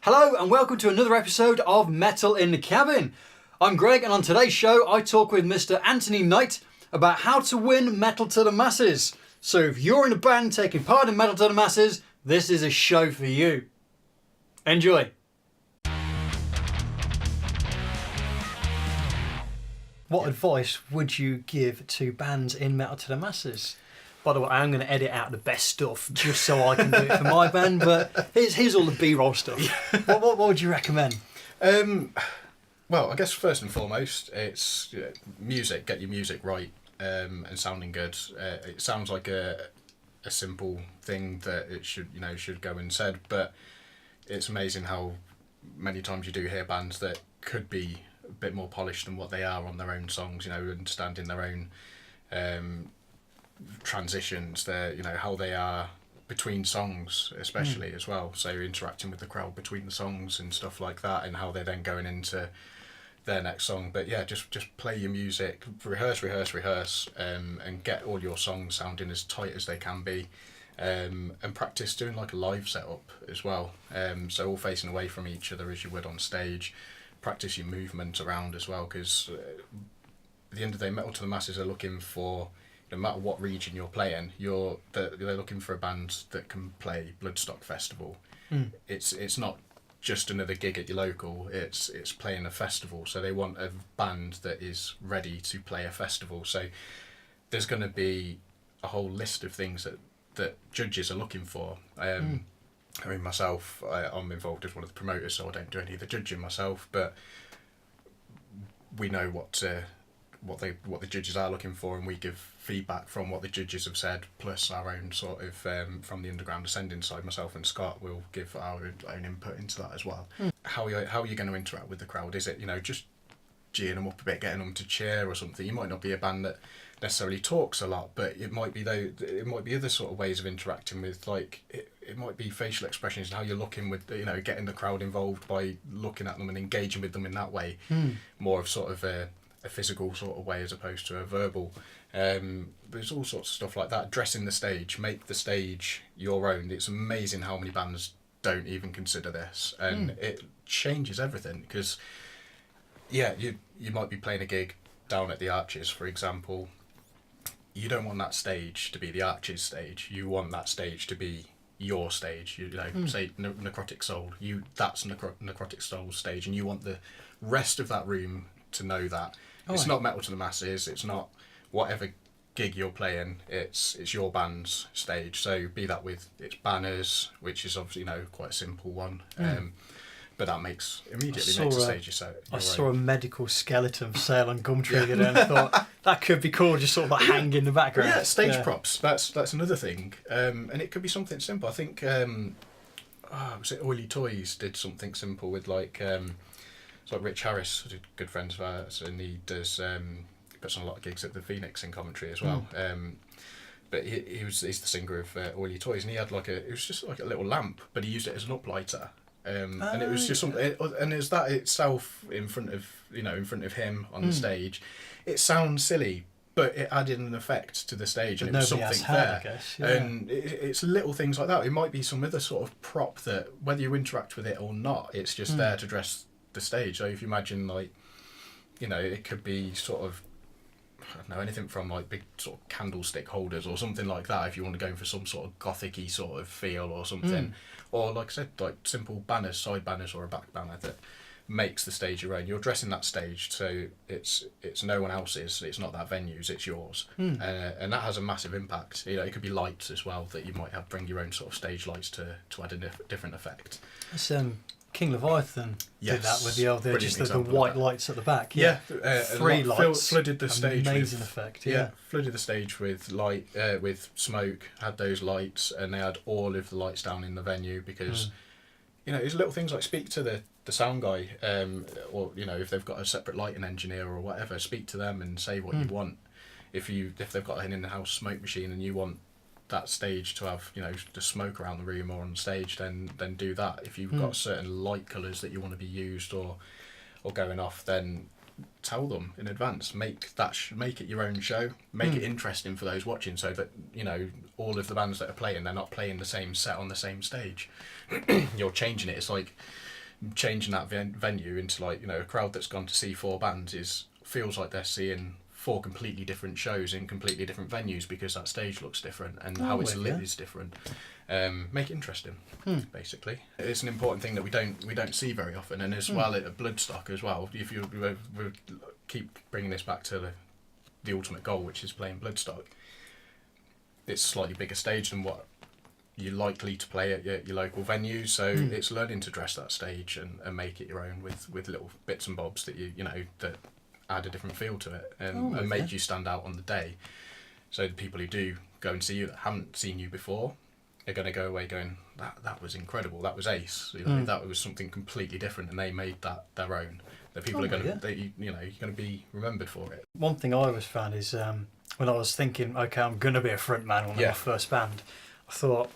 Hello and welcome to another episode of Metal in the Cabin. I'm Greg, and on today's show I talk with Mr. Anthony Knight about how to win metal to the masses. So if you're in a band taking part in Metal to the Masses, this is a show for you. Enjoy. What advice would you give to bands in Metal to the Masses? By the way, I am going to edit out the best stuff just so I can do it for my band, but here's all the B-roll stuff. What would you recommend? Well, I guess first and foremost, it's music. Get your music right and sounding good. It sounds like a simple thing that it should go unsaid, but it's amazing how many times you do hear bands that could be a bit more polished than what they are on their own songs. Understanding their own transitions, how they are between songs, especially as well. So you're interacting with the crowd between the songs and stuff like that, and how they're then going into their next song. But yeah, just play your music, rehearse, and get all your songs sounding as tight as they can be, and practice doing like a live setup as well. So all facing away from each other as you would on stage. Practice your movement around as well, because at the end of the day, Metal to the Masses are looking for, no matter what region you're playing, they're looking for a band that can play Bloodstock Festival. It's not just another gig at your local, it's playing a festival. So they want a band that is ready to play a festival. So there's going to be a whole list of things that judges are looking for. I mean, myself, I'm involved as one of the promoters, so I don't do any of the judging myself, but we know what the judges are looking for, and we give feedback from what the judges have said, plus our own sort of from the underground ascending side. Myself and Scott will give our own input into that as well. How are you going to interact with the crowd? Is it just geeing them up a bit, getting them to cheer or something? You might not be a band that necessarily talks a lot, but it might be other sort of ways of interacting with, like it might be facial expressions and how you're looking with, getting the crowd involved by looking at them and engaging with them in that way. More of sort of a physical sort of way as opposed to a verbal. There's all sorts of stuff like that. Dressing the stage, make the stage your own. It's amazing how many bands don't even consider this, and it changes everything. Because you might be playing a gig down at the Arches, for example. You don't want that stage to be the Arches stage. You want that stage to be your stage. Say Necrotic Soul. That's Necrotic Soul's stage, and you want the rest of that room to know that. It's not Metal to the Masses, it's not whatever gig you're playing, it's your band's stage. So be that with its banners, which is obviously quite a simple one, but that immediately makes the stage your I saw a medical skeleton for sale on Gumtree the other day, and I thought that could be cool, just sort of like hang in the background. Yeah, stage props, that's another thing, and it could be something simple. I think was it Oily Toys did something simple with like Rich Harris, good friends of ours, and he does puts on a lot of gigs at the Phoenix in Coventry as well. But he's the singer of Oily Toys, and he had it was just like a little lamp, but he used it as an uplighter, and it was just something. And it's that itself in front of him on the stage. It sounds silly, but it added an effect to the stage, and it was something there. I guess, yeah. And it's little things like that. It might be some other sort of prop that, whether you interact with it or not, it's just there to dress the stage. So if you imagine it could be sort of, I don't know, anything from like big sort of candlestick holders or something like that, if you want to go for some sort of gothic-y sort of feel or something, or like I said, like simple banners, side banners or a back banner that makes the stage your own. You're dressing that stage so it's no one else's, it's not that venue's, it's yours. And that has a massive impact. It could be lights as well, that you might bring your own sort of stage lights to add a different effect. That's King Leviathan did that with the white lights at the back. Three lights. Flooded the stage. Amazing effect. Flooded the stage with light, with smoke. Had those lights, and they had all of the lights down in the venue because, it's little things like speak to the sound guy, or if they've got a separate lighting engineer or whatever, speak to them and say what you want. If they've got an in-house smoke machine and you want that stage to have the smoke around the room or on stage, then do that. If you've got certain light colours that you want to be used or going off, then tell them in advance. Make make it your own show. Make it interesting for those watching, so that all of the bands that are playing, they're not playing the same set on the same stage. You're changing it. It's like changing that venue into like a crowd that's gone to see 4 bands feels like they're seeing 4 completely different shows in completely different venues, because that stage looks different and how it's lit is different. Make it interesting, basically. It's an important thing that we don't see very often, and as well at Bloodstock as well. If we keep bringing this back to the ultimate goal, which is playing Bloodstock, it's a slightly bigger stage than what you're likely to play at your local venue, so it's learning to dress that stage and make it your own with little bits and bobs that that add a different feel to it and make you stand out on the day. So the people who do go and see you that haven't seen you before are going to go away going, that was incredible, that was ace, that was something completely different, and they made that their own. The people are going to, you're going to be remembered for it. One thing I always found is when I was thinking, okay, I'm going to be a frontman on my first band, I thought,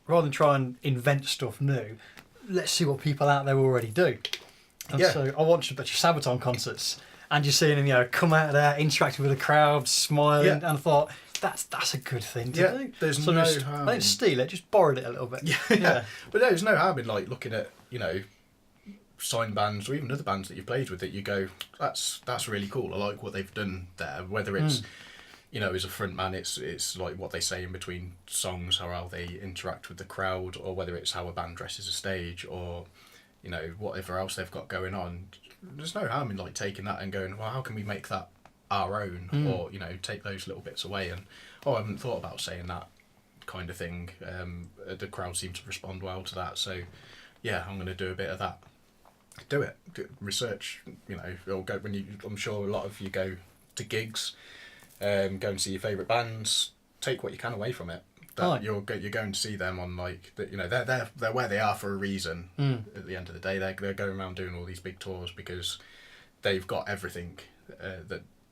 rather than try and invent stuff new, let's see what people out there already do. And so I watched a bunch of Sabaton concerts, and you're seeing them, come out of there, interacting with the crowd, smiling, and I thought, that's a good thing to do. There's so no harm. I didn't steal it, just borrowed it a little bit. But there's no harm in like looking at, signed bands or even other bands that you've played with that you go, that's really cool. I like what they've done there. Whether it's as a frontman, it's like what they say in between songs, or how they interact with the crowd, or whether it's how a band dresses a stage, or whatever else they've got going on. There's no harm in like taking that and going, well, how can we make that our own, or take those little bits away. And I haven't thought about saying that kind of thing. The crowd seemed to respond well to that, so I'm going to do a bit of that. Do it. Research. Or go when I'm sure a lot of you go to gigs. Go and see your favourite bands. Take what you can away from it. You're going to see them on they're where they are for a reason. At the end of the day, they're going around doing all these big tours because they've got everything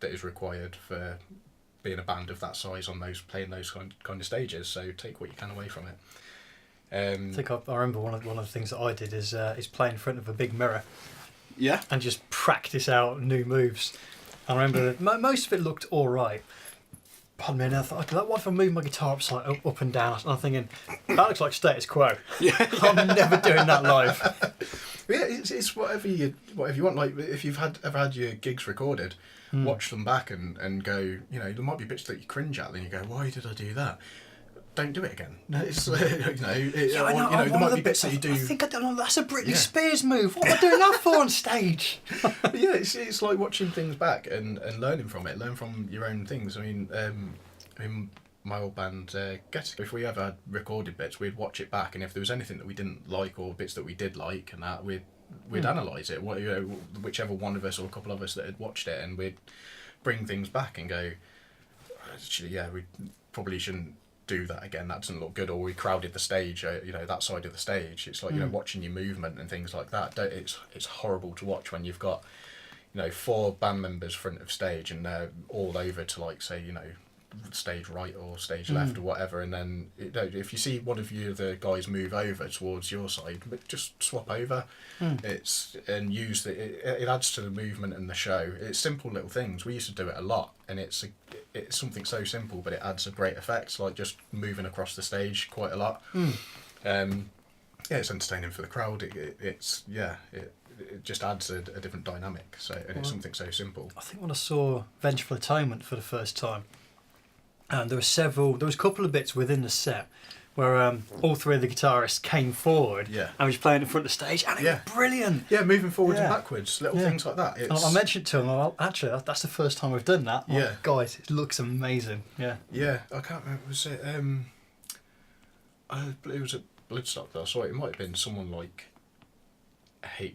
that is required for being a band of that size on playing those kind of stages. So take what you can away from it. I think I remember one of the things that I did is play in front of a big mirror. Yeah. And just practice out new moves. I remember that most of it looked all right. Pardon me, and I thought, what if I move my guitar up and down? And I'm thinking, that looks like status quo. I'm never doing that live. It's whatever you want. Like if you've ever had your gigs recorded, watch them back and go, there might be bits that you cringe at, then you go, why did I do that? Don't do it again. It's there might be bits that you do. I think that's a Britney Spears move. What am I doing that for on stage? It's like watching things back and learning from it. Learn from your own things. I mean, my old band Gaskin, if we ever had recorded bits, we'd watch it back, and if there was anything that we didn't like or bits that we did like, and that we'd analyse it. Whichever one of us or a couple of us that had watched it, and we'd bring things back and go, actually, we probably shouldn't do that again. That doesn't look good. Or we crowded the stage, that side of the stage. It's like watching your movement and things like that. It's horrible to watch when you've got 4 band members front of stage and they're all over to like say stage right or stage left or whatever, and then if you see one of the guys move over towards your side, but just swap over. And use it adds to the movement and the show. It's simple little things. We used to do it a lot, and it's something so simple, but it adds a great effect, like just moving across the stage quite a lot. It's entertaining for the crowd. It just adds a different dynamic. It's something so simple. I think when I saw Vengeful Atonement for the first time, there was a couple of bits within the set where all 3 of the guitarists came forward and was playing in front of the stage, and it was brilliant. Yeah, moving forwards and backwards, little things like that. I mentioned to them, actually, that's the first time we've done that. Guys, it looks amazing. Yeah, I can't remember. Was it? It was at Bloodstock though. Sorry, it might have been someone like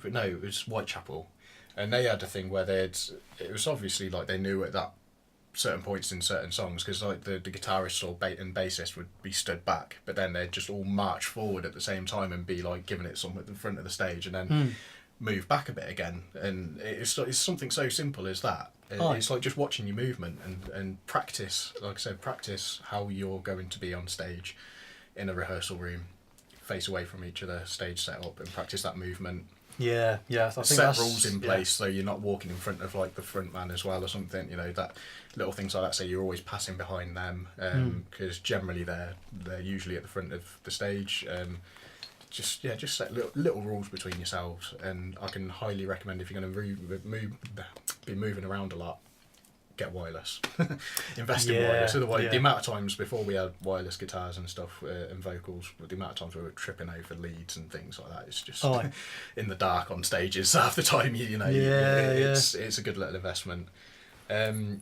no, it was Whitechapel, and they had a thing where it was obviously like they knew at that certain points in certain songs, because like the guitarist or and bassist would be stood back, but then they'd just all march forward at the same time and be like giving it some at the front of the stage, and then move back a bit again. And it's something so simple as that. It's like just watching your movement and practice, like I said, practice how you're going to be on stage in a rehearsal room, face away from each other, stage setup, and practice that movement. Yeah, I think set that's, rules in place, so you're not walking in front of like the front man as well or something. You know, that little things like that. So you're always passing behind them, because generally they're usually at the front of the stage. Just set little rules between yourselves, and I can highly recommend, if you're going to be moving around a lot, get wireless. Invest in wireless. Otherwise, the amount of times before we had wireless guitars and stuff and vocals, the amount of times we were tripping over leads and things like that, it's just in the dark on stages half the time. It's a good little investment. One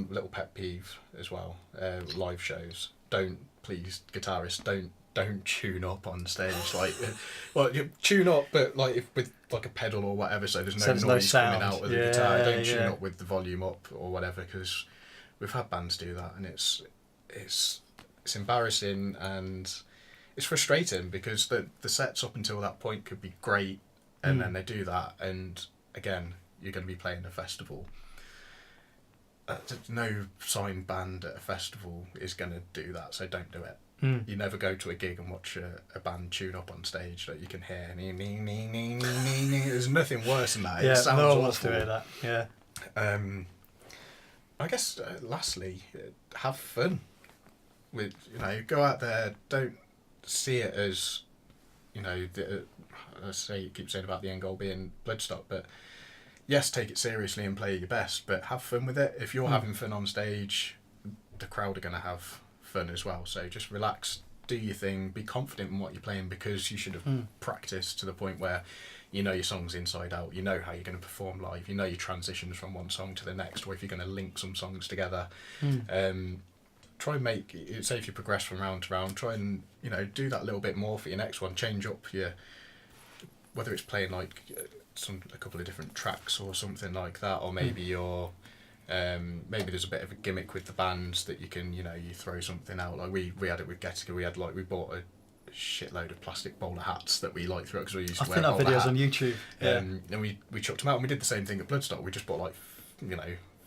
little pet peeve as well: live shows. Please, guitarists, don't tune up on stage. Like, well, you tune up, but like with like a pedal or whatever, so there's no noise coming out of the guitar. Don't tune up with the volume up or whatever, because we've had bands do that, and it's embarrassing and it's frustrating, because the sets up until that point could be great, and then they do that, and again, you're going to be playing a festival. No signed band at a festival is going to do that, so don't do it. You never go to a gig and watch a band tune up on stage that you can hear. There's nothing worse than that. It sounds no one awful. wants to hear that. Yeah. I guess lastly, have fun. Go out there. Don't see it as, I say, you keep saying about the end goal being Bloodstock, but yes, take it seriously and play your best, but have fun with it. If you're having fun on stage, the crowd are going to have fun as well. So just relax, do your thing, be confident in what you're playing, because you should have practiced to the point where you know your songs inside out, you know how you're going to perform live, you know your transitions from one song to the next, or if you're going to link some songs together. Try and make, say if you progress from round to round, try and do that little bit more for your next one. Change up whether it's playing like a couple of different tracks or something like that, or maybe you're maybe there's a bit of a gimmick with the bands that you can, you throw something out. Like we had it with Gehtika. We bought a shitload of plastic bowler hats that we through it, because we used to wear bowler videos hat. on YouTube. And we chucked them out, and we did the same thing at Bloodstock. We just bought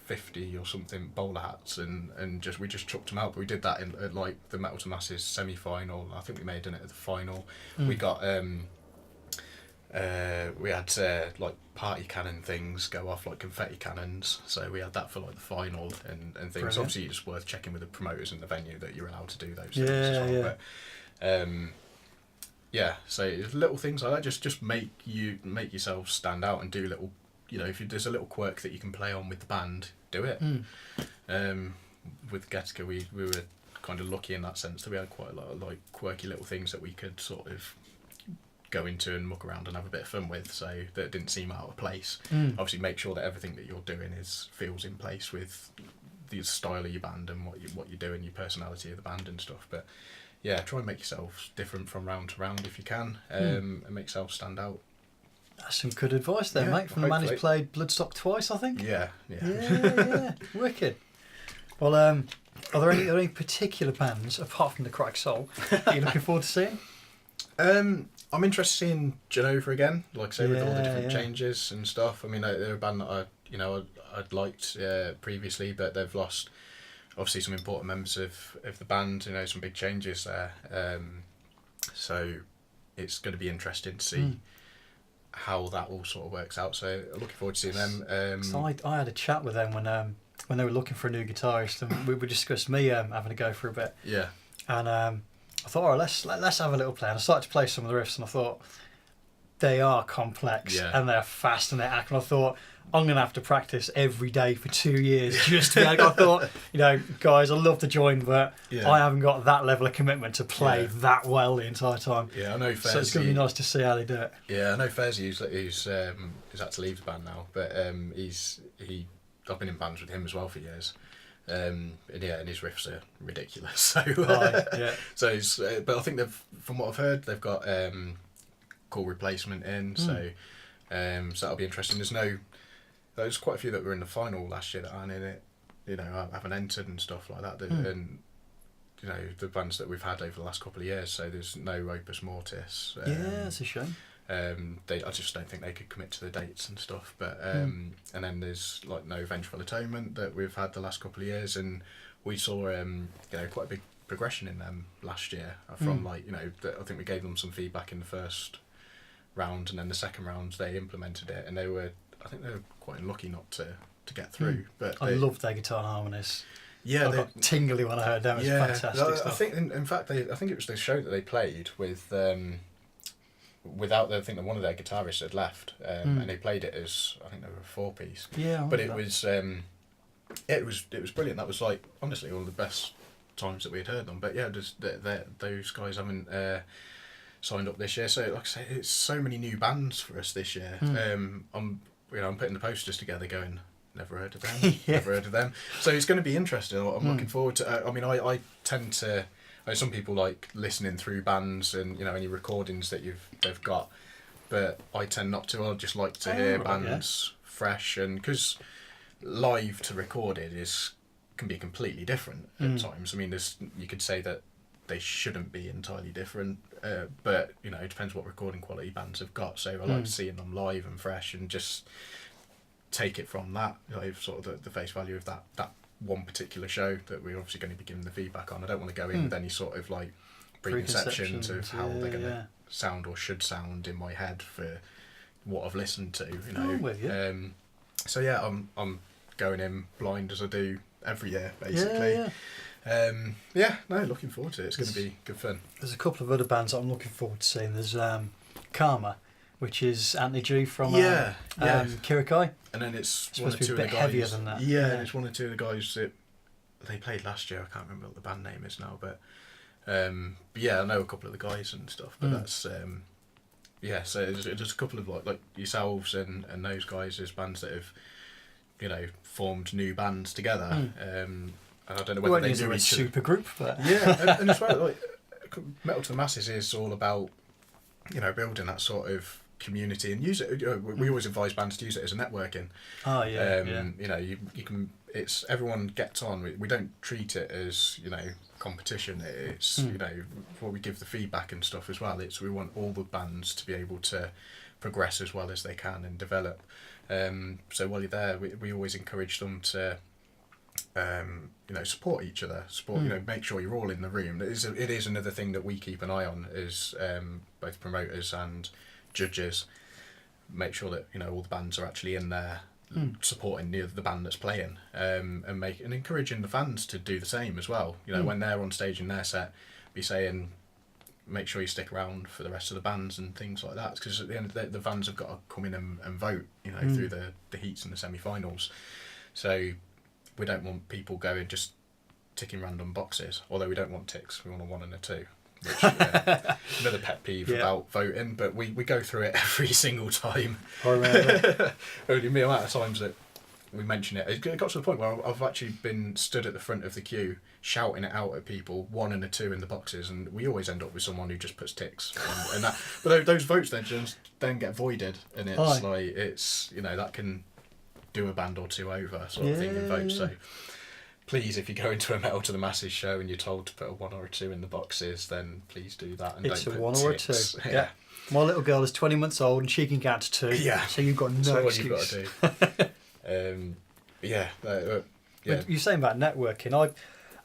50 or something bowler hats, and we just chucked them out. But we did that at the Metal to Masses semi-final. I think we made it at the final. We got we had party cannon things go off, like confetti cannons, so we had that for the final and things. Brilliant. Obviously it's worth checking with the promoters in the venue that you're allowed to do those things as well. But so little things like that just make yourself stand out, and do little, if there's a little quirk that you can play on with the band, do it. With Gehtika we were kind of lucky in that sense that we had quite a lot of quirky little things that we could sort of go into and muck around and have a bit of fun with, so that it didn't seem out of place. Obviously make sure that everything that you're doing feels in place with the style of your band and what you're doing, your personality of the band and stuff. But try and make yourself different from round to round if you can, and make yourself stand out. That's some good advice there, mate, from the man who's played Bloodstock twice, I think. Yeah. Wicked. Well, are there any particular bands apart from the Necrotic Soul that you're looking forward to seeing? I'm interested in Djinova again, like I say, with all the different changes and stuff. I mean, they're a band that I'd liked previously, but they've lost obviously some important members of the band. Some big changes there. So it's going to be interesting to see how that all sort of works out. So looking forward to seeing them. So I had a chat with them when they were looking for a new guitarist, and we discussed me having to go for a bit. Yeah. And I thought, all right, let's have a little play. And I started to play some of the riffs, and I thought, they are complex and they're fast and they're accurate. And I thought, I'm going to have to practice every day for 2 years just to be able. I thought, guys, I'd love to join, but I haven't got that level of commitment to play that well the entire time. Yeah, I know Fez. So it's going to be nice to see how they do it. Yeah, I know Fez, who's had to leave the band now, but I've been in bands with him as well for years. And his riffs are ridiculous. So, but I think from what I've heard, they've got cool replacement in. So that'll be interesting. There's quite a few that were in the final last year that aren't in it. Haven't entered and stuff like that. And the bands that we've had over the last couple of years. So there's no Opus Mortis. That's a shame. I just don't think they could commit to the dates and stuff. But and then there's no Vengeful Atonement that we've had the last couple of years, and we saw quite a big progression in them last year. From I think we gave them some feedback in the first round, and then the second round they implemented it, and I think they were quite unlucky not to get through. But I loved their guitar harmonies. Yeah, I got tingly when I heard them. It was fantastic stuff. I think, in fact, I think it was the show that they played with. Without I think that one of their guitarists had left, and they played it as, I think they were a 4-piece. Yeah, but it was brilliant. That was like honestly one of the best times that we had heard them. But yeah, just those guys haven't signed up this year. So like I say, it's so many new bands for us this year. I'm putting the posters together, going, never heard of them, never heard of them. So it's going to be interesting. I'm looking forward to. I tend to. Some people like listening through bands and any recordings that they've got, but I tend not to. I just like to hear bands fresh, and because live to recorded can be completely different at times. I mean, you could say that they shouldn't be entirely different, but it depends what recording quality bands have got. So I like seeing them live and fresh, and just take it from that, sort of the face value of that one particular show that we're obviously going to be giving the feedback on. I don't want to go in with any sort of like preconceptions of how they're going to sound or should sound in my head for what I've listened to. I'm with you. So yeah, I'm going in blind as I do every year, basically. Looking forward to it. It's going to be good fun. There's a couple of other bands that I'm looking forward to seeing. There's Kharma, which is Anthony G from Kirikai. And then it's supposed to be a bit heavier than that. Yeah, and it's one or two of the guys that they played last year. I can't remember what the band name is now, but I know a couple of the guys and stuff. But that's so there's a couple of like yourselves and those guys as bands that have formed new bands together. And I don't know whether they knew each super group, but and as well, like Metal to the Masses is all about building that sort of community and use it. We always advise bands to use it as a networking. You can. It's everyone gets on. We don't treat it as competition. It's what we give the feedback and stuff as well. We want all the bands to be able to progress as well as they can and develop. So while you're there, we always encourage them to support each other. Make sure you're all in the room. It is another thing that we keep an eye on is both promoters and judges. Make sure that all the bands are actually in there supporting the band that's playing, and encouraging the fans to do the same as well. When they're on stage in their set, be saying, make sure you stick around for the rest of the bands and things like that, because at the end of the day, the fans have got to come in and vote through the heats and the semi-finals. So we don't want people going just ticking random boxes, although we don't want ticks, we want a 1 and a 2, which another pet peeve about voting, but we go through it every single time. I remember. Only the amount of times that we mention it got to the point where I've actually been stood at the front of the queue shouting it out at people, 1 and a 2 in the boxes, and we always end up with someone who just puts ticks and that. But those votes then get voided, and it's that can do a band or two over sort of thing in votes. So please, if you go into a Metal to the Masses show and you're told to put a 1 or a 2 in the boxes, then please do that, and it's don't a put 1 ticks. or a 2. Yeah. My little girl is 20 months old and she can count to 2. Yeah. So you've got no excuse. You've got to do. But you're saying about networking. I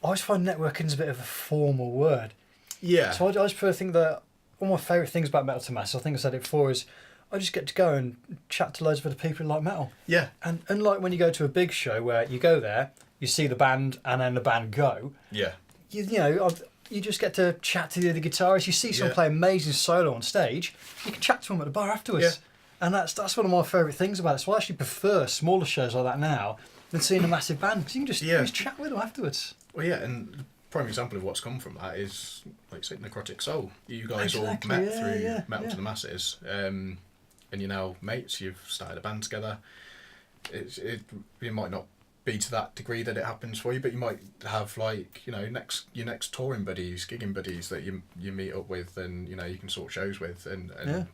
always find networking is a bit of a formal word. Yeah. So I just think that one of my favourite things about Metal to Masses, I think I said it before, is I just get to go and chat to loads of other people who like metal. Yeah. And unlike when you go to a big show where you go there, you see the band and then the band go. Yeah. You just get to chat to the other guitarists. You see someone play amazing solo on stage, you can chat to them at the bar afterwards. Yeah. And that's one of my favourite things about it. So I actually prefer smaller shows like that now than seeing a massive band, because you can just chat with them afterwards. Well, yeah, and the prime example of what's come from that is, like, say, Necrotic Soul. You guys all met through Metal to the Masses, and you're now mates. You've started a band together. It might not be to that degree that it happens for you, but you might have your next touring buddies, gigging buddies that you meet up with, and you can sort shows with, and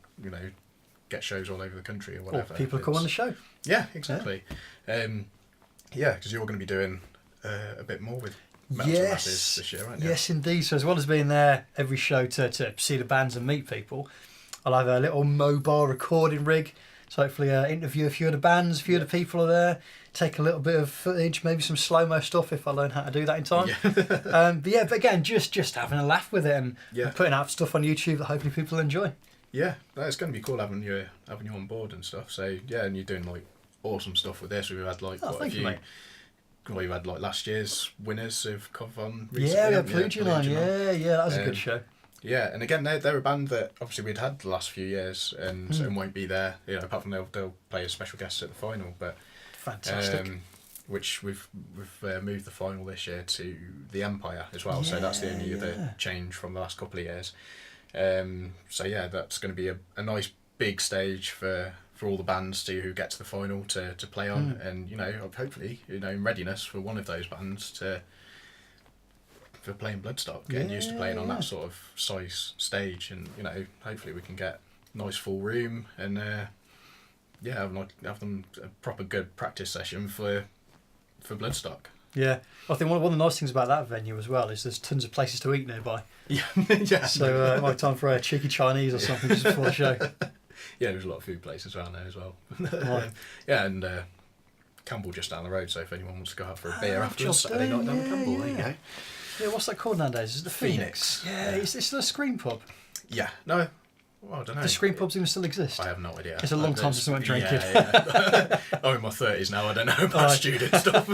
get shows all over the country or whatever. Or people come on the show. Yeah, exactly. Because you're going to be doing a bit more with Metal to the Masses this year, aren't you? Yes, indeed. So as well as being there every show to see the bands and meet people, I'll have a little mobile recording rig. So hopefully interview a few of the bands, a few of the people are there, take a little bit of footage, maybe some slow-mo stuff if I learn how to do that in time. Yeah. But again, just having a laugh with it and putting out stuff on YouTube that hopefully people enjoy. Yeah, no, it's going to be cool having you on board and stuff. So yeah, and you're doing like awesome stuff with this. We've had like thank you, mate. Well, you had like last year's winners who've come on recently. Yeah, we had Palladium on. Yeah, that was a good show. Yeah, and again, they're a band that obviously we'd had the last few years and won't be there. You know, apart from they'll play as special guests at the final. But fantastic. Which we've moved the final this year to the Empire as well. So that's the only other change from the last couple of years. So yeah, that's going to be a nice big stage for all the bands who get to the final to play on, and you know, hopefully, you know, in readiness for one of those bands for playing Bloodstock, getting used to playing on that sort of size stage, and you know, hopefully we can get nice full room and have them a proper good practice session for Bloodstock. Yeah, I think one of the nice things about that venue as well is there's tons of places to eat nearby. Yeah, yeah. So it might be time for a cheeky Chinese or something just before the show. Yeah, there's a lot of food places around there as well. Right. Yeah, and Campbell just down the road, so if anyone wants to go out for a beer afterwards, Saturday night down the Campbell, there you go. Yeah, what's that called nowadays? Is it the Phoenix? Yeah, it's the Screen Pub. Yeah, no, well, I don't know. The Screen Pubs even still exist? I have no idea. It's a long time since I went drinking. Yeah. I'm in my 30s now, I don't know about student stuff.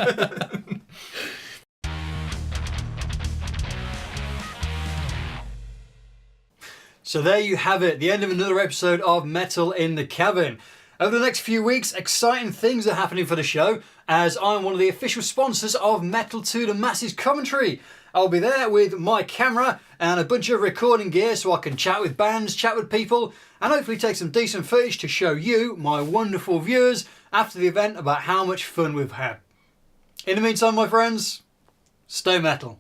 So there you have it, the end of another episode of Metal in the Cabin. Over the next few weeks, exciting things are happening for the show, as I'm one of the official sponsors of Metal to the Masses commentary. I'll be there with my camera and a bunch of recording gear so I can chat with bands, chat with people, and hopefully take some decent footage to show you, my wonderful viewers, after the event about how much fun we've had. In the meantime, my friends, stay metal.